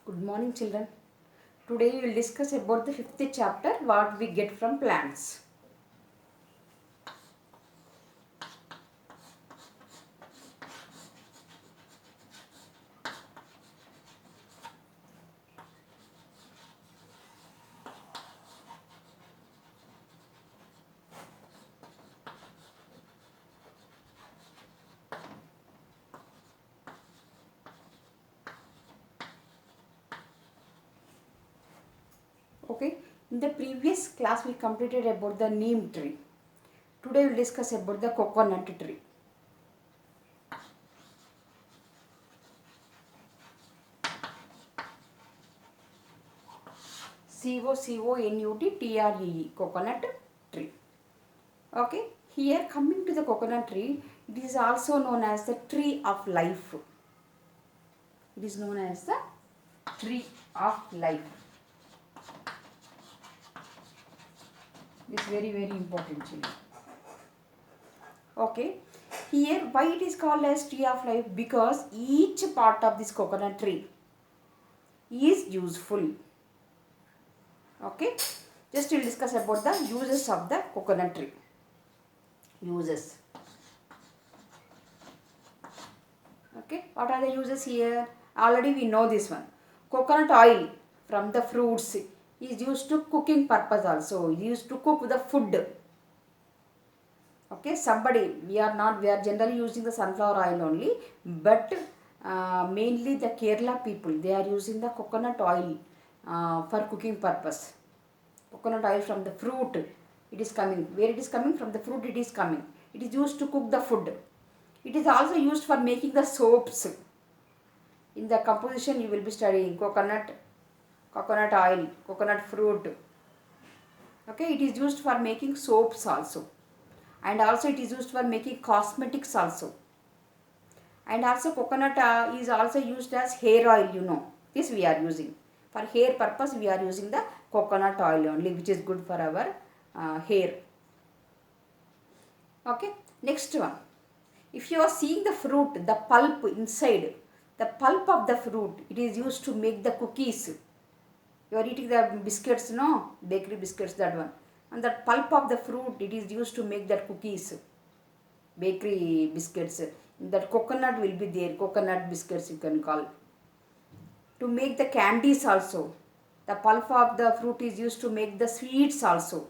Good morning, children. Today we will discuss about the fifth chapter, what we get from plants. Okay. In the previous class, we completed about the neem tree. Today we will discuss about the coconut tree. COCONUT coconut tree. Okay. Here, coming to the coconut tree, it is also known as the tree of life. It is known as the tree of life. It is very important, children. Okay. Here, why it is called as tree of life? Because each part of this coconut tree is useful. Okay. Just we'll discuss about the uses of the coconut tree. Uses. Okay. What are the uses here? Already we know this one. Coconut oil from the fruits is used to cooking purpose also. Used to cook the food. Okay, we are generally using the sunflower oil only, but mainly the Kerala people, they are using the coconut oil for cooking purpose. Coconut oil from the fruit, it is coming. Where it is coming? From the fruit it is coming. It is used to cook the food. It is also used for making the soaps. In the composition you will be studying coconut oil, coconut fruit. Okay, it is used for making soaps also. And also it is used for making cosmetics also. And also coconut is also used as hair oil. This we are using for hair purpose. We are using the coconut oil only, which is good for our hair. Okay, next one. If you are seeing the fruit, the pulp inside, the pulp of the fruit, it is used to make the cookies. You are eating the biscuits, no, bakery biscuits, that one. And that pulp of the fruit, it is used to make that cookies, bakery biscuits. That coconut will be there, coconut biscuits you can call. To make the candies also, the pulp of the fruit is used to make the sweets also.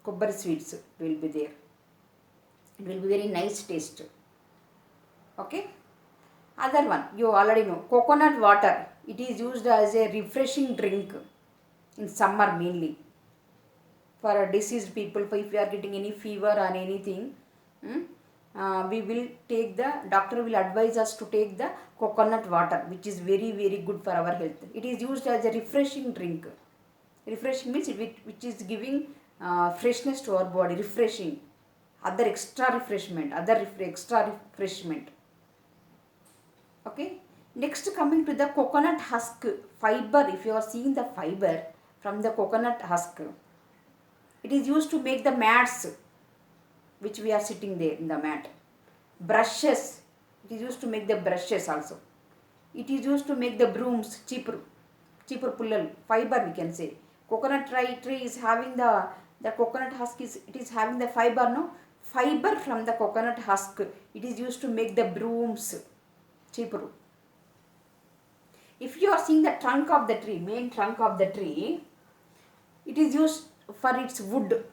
Kobbari sweets will be there. It will be very nice taste. Okay. Other one, you already know, coconut water. It is used as a refreshing drink in summer mainly. For diseased people, if we are getting any fever or anything, we will take doctor will advise us to take the coconut water, which is very good for our health. It is used as a refreshing drink. Refreshing means which is giving freshness to our body. Refreshing, extra refreshment. Okay. Next, coming to the coconut husk fiber. If you are seeing the fiber from the coconut husk, it is used to make the mats, which we are sitting there in the mat. Brushes. It is used to make the brushes also. It is used to make the brooms. Cheaper pullal fiber, we can say. Coconut tree is having the coconut husk it is having the fiber, no? Fiber from the coconut husk. It is used to make the brooms. Cheaper. If you are seeing the trunk of the tree, main trunk of the tree, it is used for its wood.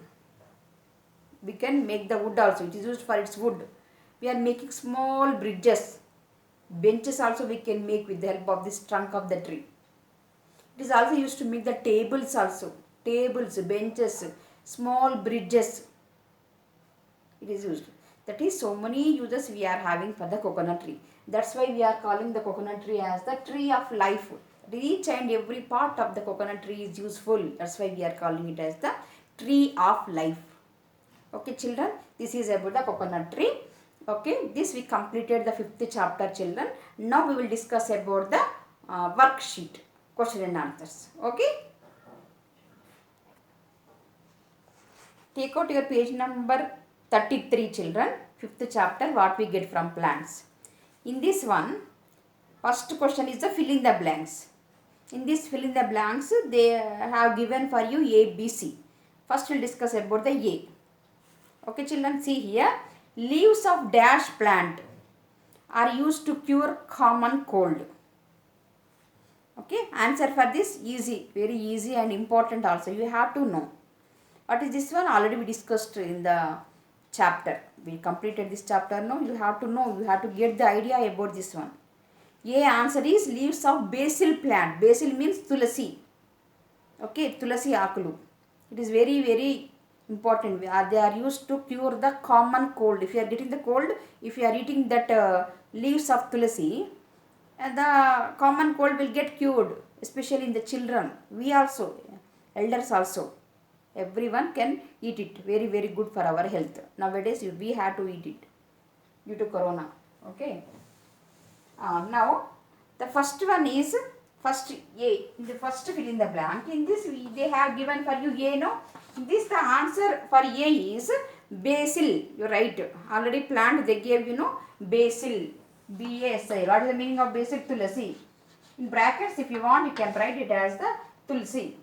We can make the wood also. It is used for its wood. We are making small bridges. Benches also we can make with the help of this trunk of the tree. It is also used to make the tables also. Tables, benches, small bridges. It is used. That is, so many uses we are having for the coconut tree. That's why we are calling the coconut tree as the tree of life. Each and every part of the coconut tree is useful. That's why we are calling it as the tree of life. Okay, children, this is about the coconut tree. Okay, this we completed the fifth chapter, children. Now we will discuss about the worksheet, question and answers. Okay. Take out your page number 33, children. Fifth chapter, what we get from plants. In this one, First question is the fill in the blanks. In this fill in the blanks, they have given for you A, B, C. First we'll discuss about the A. Okay children, see here. Leaves of dash plant are used to cure common cold. Okay, answer for this easy, very easy and important also. You have to know. What is this one? Already we discussed in the chapter. We completed this chapter. No, you have to know. You have to get the idea about this one. A answer is leaves of basil plant. Basil means tulasi. Okay, tulasi akulu. It is very, very important. They are used to cure the common cold. If you are getting the cold, if you are eating that leaves of tulasi, the common cold will get cured, especially in the children. We also, elders also. Everyone can eat it. Very, very good for our health. Nowadays, we have to eat it due to corona. Okay. Now, the first one is first A. The first fill in the blank. In this, they have given for you A, no? In this, the answer for A is basil. You're right. Already plant, they gave, you know, basil. B-A-S-I. What is the meaning of basil? Tulasi. In brackets, if you want, you can write it as the tulsi.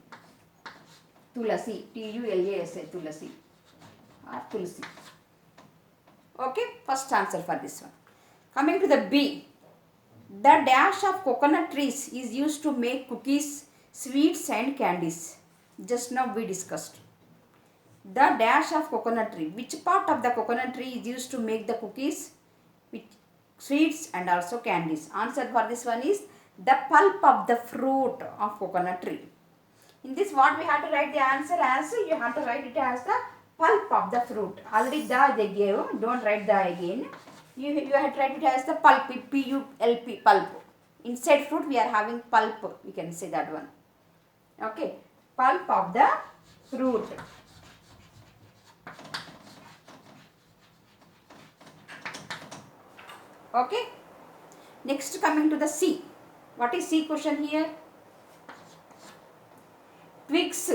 Tulasi. T-U-L-A-S-I. Tulasi. Or tulsi. Okay. First answer for this one. Coming to the B. The dash of coconut trees is used to make cookies, sweets and candies. Just now we discussed. The dash of coconut tree. Which part of the coconut tree is used to make the cookies, sweets and also candies? Answer for this one is the pulp of the fruit of coconut tree. In this, what we have to write the answer as? You have to write it as the pulp of the fruit. Already the they gave. Don't write the again. You have to write it as the pulp. P-U-L-P. Pulp. Inside fruit we are having pulp. We can say that one. Okay. Pulp of the fruit. Okay. Next, coming to the C. What is C question here? Twigs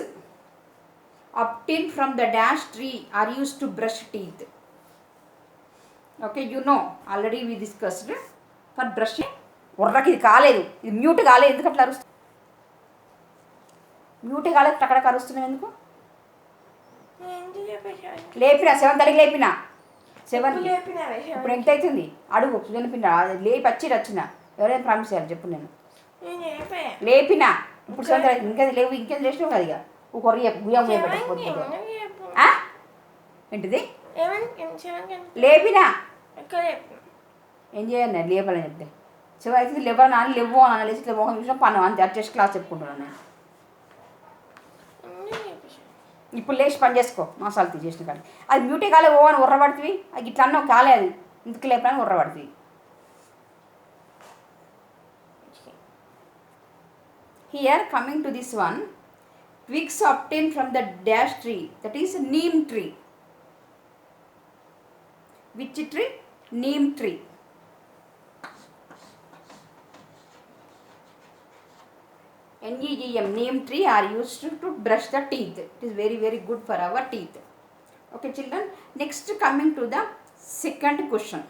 obtained from the dash tree are used to brush teeth. Okay, you know, already we discussed for brushing. ఉర్రకి ఇది కాలేదు, ఇది mute కాలేదు. ఎందుకు అట్లా అరుస్తుంది? Mute కాలేదు, అక్కడ అరుస్తున్నావు ఎందుకు? లేపినా 7 తారీఖు లేపినా 7. ఇప్పుడు ఎంత అవుతుంది అడుగు. లేపినా లేపి వచ్చిన ఎవరైనా ప్రామిస్ చేయాలి చెప్పు. నేను లేపినా ఇప్పుడు 7 తారీఖు. ఇంకేది లేవు, ఇంకేది లేచినావు కదా. ఇక కొర్ర చెప్పు. గుయ్యం ఏంటిది? లేపినా ఏం చేయాలి? లేపాలని చెప్తే 7 అయితే లేవాలి. నాన్న లేవు అని లేచి ఇట్లా మొహం చూసిన పన్ను అంతే. జస్ట్ క్లాస్ చెప్పుకుంటున్నాను నేను. ఇప్పుడు లేచి పని చేసుకో. మసాలా తీసేసిన కానీ అది మ్యూటే కాలే ఓ అని ఉర్రబడుతుంది. అది ఇట్లా అన్నావు కాలే, అది ఇందుకు లేపని ఉర్రబడుతుంది. Here coming to this one, twigs obtained from the dash tree, that is neem tree. Which tree? Neem tree. N-E-E-M, neem tree are used to brush the teeth. It is very, very good for our teeth. Okay children, next coming to the second question.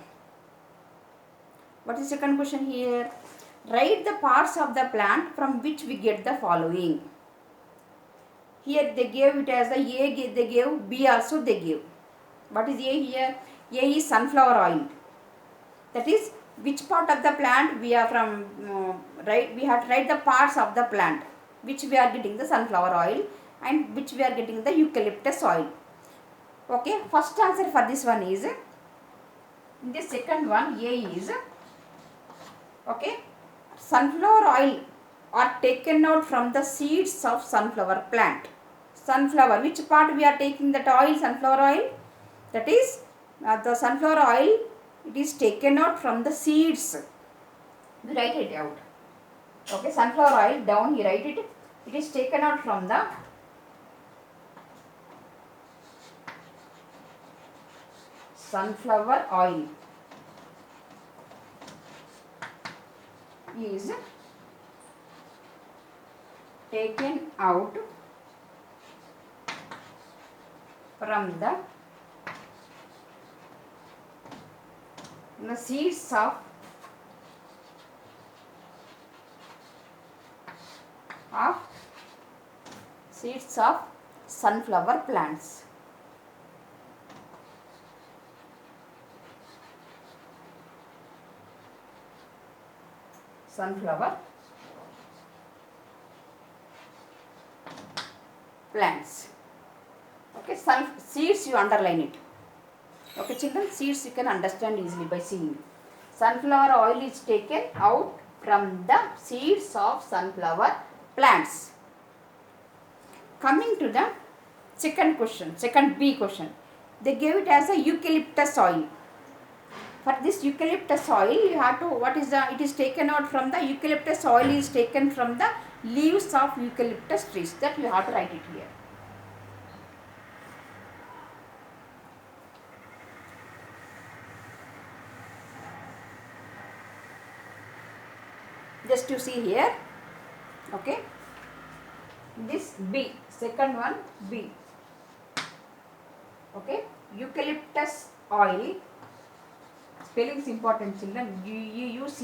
What is second question here? Write the parts of the plant from which we get the following. Here they gave it as the A, they gave, B also they gave. What is A here? A is sunflower oil. That is, which part of the plant we are from, right? We have to write the parts of the plant which we are getting the sunflower oil and which we are getting the eucalyptus oil. Okay, first answer for this one is, in the second one, A is, okay, sunflower oil are taken out from the seeds of sunflower plant. Sunflower, which part we are taking that oil, sunflower oil? That is, the sunflower oil, it is taken out from the seeds. We write it out. Okay, sunflower oil, down here write it. It is taken out from the sunflower oil. Is taken out from the seeds of of seeds of sunflower plants. Sunflower plants. Okay, seeds you underline it. Okay children, seeds you can understand easily by seeing. Sunflower oil is taken out from the seeds of sunflower plants. Coming to the second question, second B question. They gave it as a eucalyptus oil. For this eucalyptus oil, you have to, it is taken out from the eucalyptus oil is taken from the leaves of eucalyptus trees. That you have to write it here. Just you see here. Okay. This B, second one B. Okay. Eucalyptus oil. Spelling is important children. eucalyptus.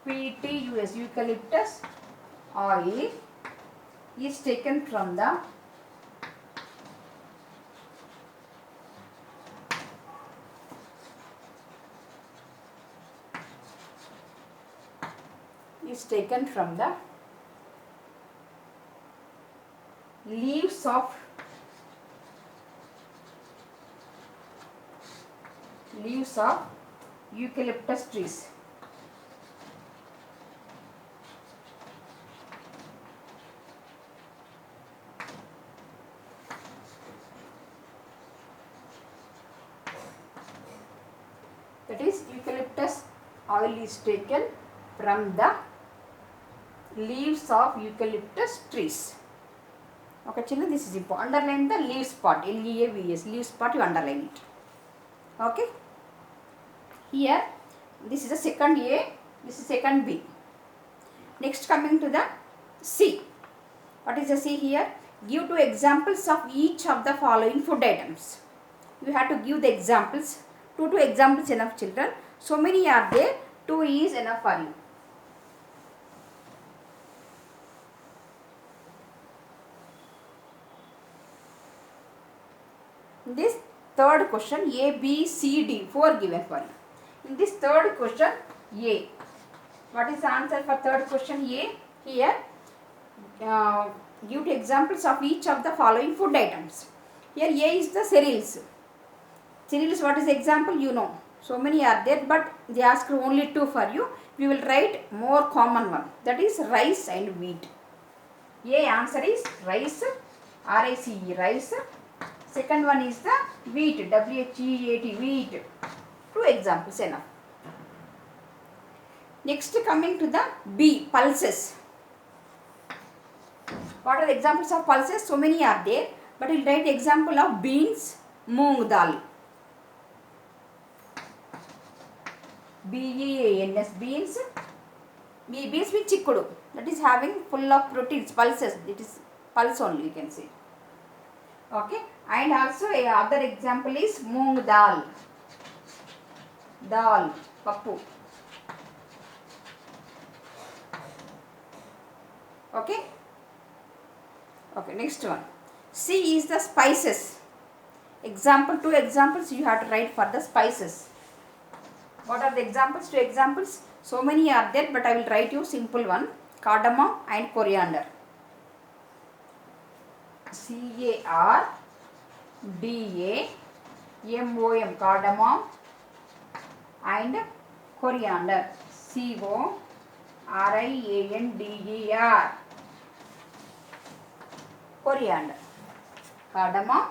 Eucalyptus oil is taken from the leaves of eucalyptus trees. That is, eucalyptus oil is taken from the leaves of eucalyptus trees. Okay children, this is important. Underline the leaves part, L-E-A-V-E-S, leaves part you underline it. Okay. Here, this is the second A, this is second B. Next coming to the C. What is the C here? Give 2 examples of each of the following food items. You have to give the examples. 2 examples enough children. So many are there, 2 is enough for you. This third question, A, B, C, D, 4 given for you. In this third question, A. What is the answer for third question A? Here, give examples of each of the following food items. Here A is the cereals. Cereals, what is the example? You know. So many are there, but they ask only 2 for you. We will write more common one. That is rice and wheat. A answer is rice, R-I-C-E, rice. Second one is the wheat, W-H-E-A-T, wheat. 2 examples enough. Next coming to the B, pulses. What are the examples of pulses? So many are there, but we will write example of beans, moong dal. B-E-A-N-S, beans. Beans with chikkudu. That is having full of proteins, pulses. It is pulse only you can say. Okay. And also other example is moong dal. Dal, pappu. Okay. Okay, next one. C is the spices. Example, 2 examples you have to write for the spices. What are the examples? 2 examples. So many are there, but I will write you simple one. Cardamom and coriander. C-A-R-D-A-M-O-M, cardamom and coriander, C-O-R-I-A-N-D-E-R, coriander. Cardamom,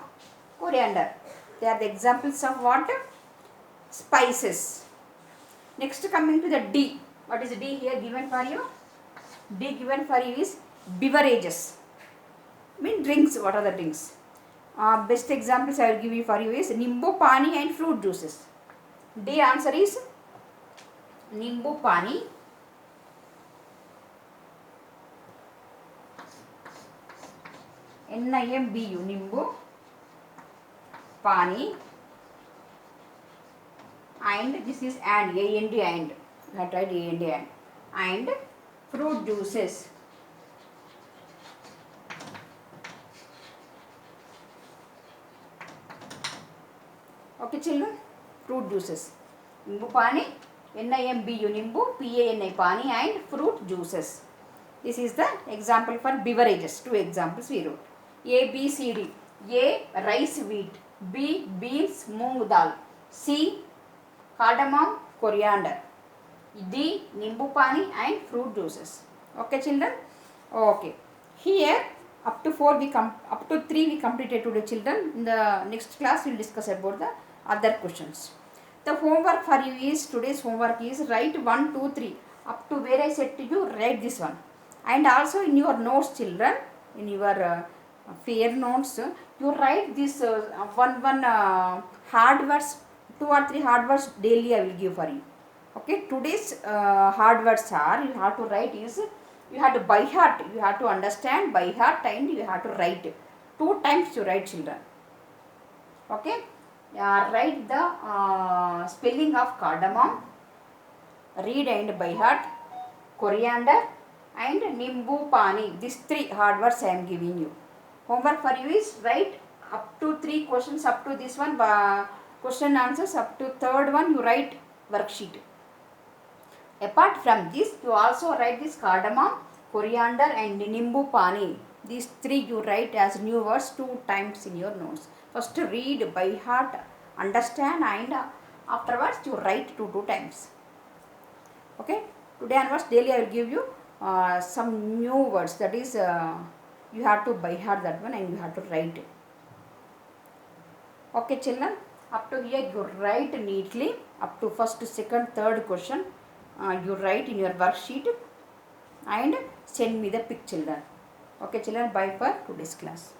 coriander. They are the examples of what? Spices. Next coming to the D. What is D here given for you? D given for you is beverages. Mean drinks. What are the drinks? Best examples I will give you for you is Nimbu Pani and fruit juices. D answer is Nimbu Pani, N-I-M-B-U, Nimbu Pani, and this is A-N-D, and. I tried A-N-D, and fruit juices. Okay children, fruit juices. Nimbu pani, NIMBU nimbu, PANI pani and fruit juices. This is the example for beverages. Two examples we wrote. A, B, C, D. A, rice, wheat. B, beans, moong dal. C, cardamom, coriander. D, nimbu pani and fruit juices. Okay children? Okay. Here up to 3 we completed today children. In the next class we will discuss about the other questions. The homework for you is, today's homework is write 1, 2, 3. Up to where I said to you, write this one. And also in your notes children, in your fair notes, you write this one hard words, 2 or 3 hard words daily I will give for you. Okay, today's hard words are, you have to write is, you have to by heart, you have to understand by heart and you have to write. 2 times you write children. Okay, write the spelling of cardamom, read and by heart, coriander and nimbu pani. These 3 hard words I am giving you. Homework for you is write up to 3 questions, up to this one question answers, up to third one you write worksheet. Apart from this, you also write this cardamom, coriander and nimbu pani. These 3 you write as new words 2 times in your notes. First read by heart, understand and afterwards you write 2 times. Okay. Today onwards daily I will give you some new words, that is you have to by heart that one and you have to write. Okay children, up to here you write neatly, up to first, second, third question you write in your worksheet and send me the pic children. Okay children, bye for today's class.